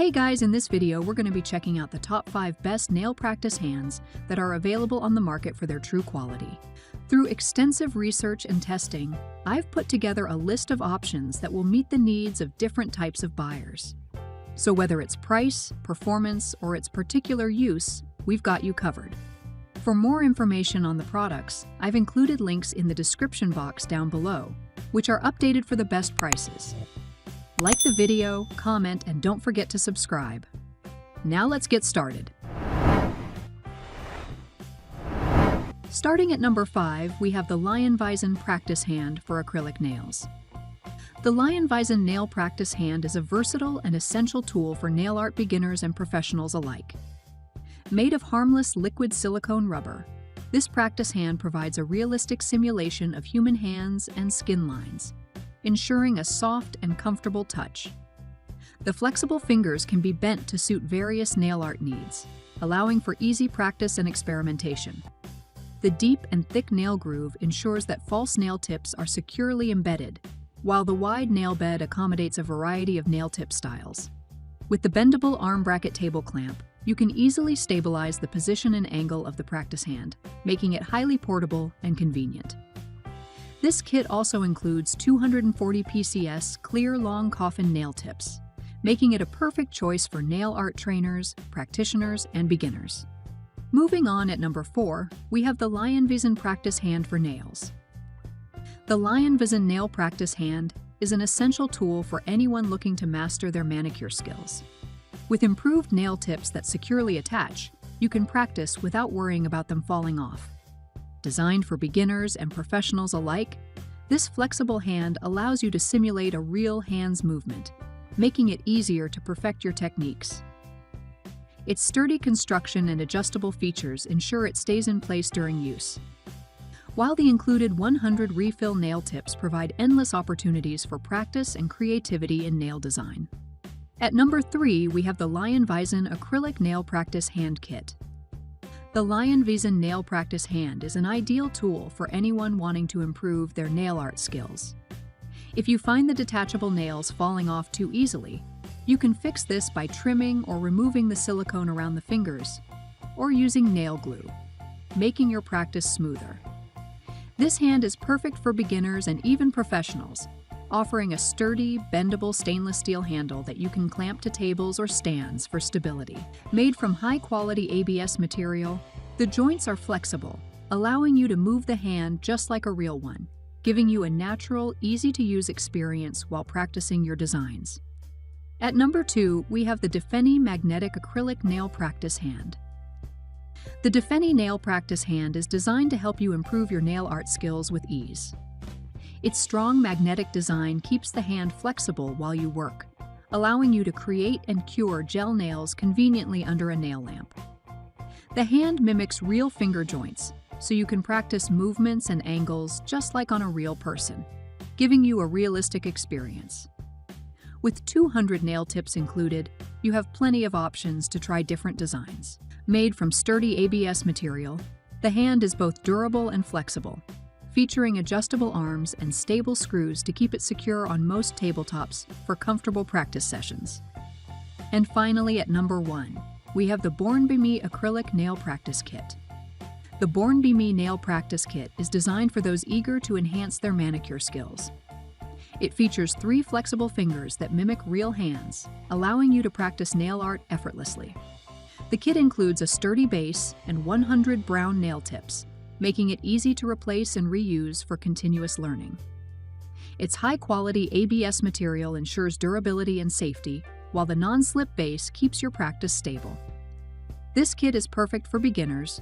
Hey guys, in this video we're going to be checking out the top 5 best nail practice hands that are available on the market for their true quality. Through extensive research and testing, I've put together a list of options that will meet the needs of different types of buyers. So whether it's price, performance, or its particular use, we've got you covered. For more information on the products, I've included links in the description box down below, which are updated for the best prices. Like the video, comment, and don't forget to subscribe. Now let's get started. Starting at number 5, we have the LIONVISON Practice Hand for acrylic nails. The LIONVISON Nail Practice Hand is a versatile and essential tool for nail art beginners and professionals alike. Made of harmless liquid silicone rubber, this practice hand provides a realistic simulation of human hands and skin lines, ensuring a soft and comfortable touch. The flexible fingers can be bent to suit various nail art needs, allowing for easy practice and experimentation. The deep and thick nail groove ensures that false nail tips are securely embedded, while the wide nail bed accommodates a variety of nail tip styles. With the bendable arm bracket table clamp, you can easily stabilize the position and angle of the practice hand, making it highly portable and convenient. This kit also includes 240 PCS clear long coffin nail tips, making it a perfect choice for nail art trainers, practitioners, and beginners. Moving on at number 4, we have the LIONVISON Practice Hand for Nails. The LIONVISON Nail Practice Hand is an essential tool for anyone looking to master their manicure skills. With improved nail tips that securely attach, you can practice without worrying about them falling off. Designed for beginners and professionals alike, this flexible hand allows you to simulate a real hand's movement, making it easier to perfect your techniques. Its sturdy construction and adjustable features ensure it stays in place during use. While the included 100 refill nail tips provide endless opportunities for practice and creativity in nail design. At number 3, we have the LIONVISON Acrylic Nail Practice Hand Kit. The LIONVISON Nail Practice Hand is an ideal tool for anyone wanting to improve their nail art skills. If you find the detachable nails falling off too easily, you can fix this by trimming or removing the silicone around the fingers, or using nail glue, making your practice smoother. This hand is perfect for beginners and even professionals, offering a sturdy, bendable stainless steel handle that you can clamp to tables or stands for stability. Made from high-quality ABS material, the joints are flexible, allowing you to move the hand just like a real one, giving you a natural, easy-to-use experience while practicing your designs. At number 2, we have the Difenni Magnetic Acrylic Nail Practice Hand. The Difenni Nail Practice Hand is designed to help you improve your nail art skills with ease. Its strong magnetic design keeps the hand flexible while you work, allowing you to create and cure gel nails conveniently under a nail lamp. The hand mimics real finger joints, so you can practice movements and angles just like on a real person, giving you a realistic experience. With 200 nail tips included, you have plenty of options to try different designs. Made from sturdy ABS material, the hand is both durable and flexible, featuring adjustable arms and stable screws to keep it secure on most tabletops for comfortable practice sessions. And finally, at number 1, we have the BORNBYME Acrylic Nail Practice Kit. The BORNBYME Nail Practice Kit is designed for those eager to enhance their manicure skills. It features 3 flexible fingers that mimic real hands, allowing you to practice nail art effortlessly. The kit includes a sturdy base and 100 brown nail tips, making it easy to replace and reuse for continuous learning. Its high-quality ABS material ensures durability and safety, while the non-slip base keeps your practice stable. This kit is perfect for beginners,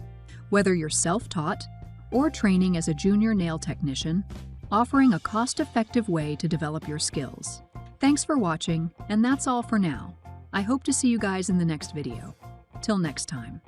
whether you're self-taught or training as a junior nail technician, offering a cost-effective way to develop your skills. Thanks for watching, and that's all for now. I hope to see you guys in the next video. Till next time.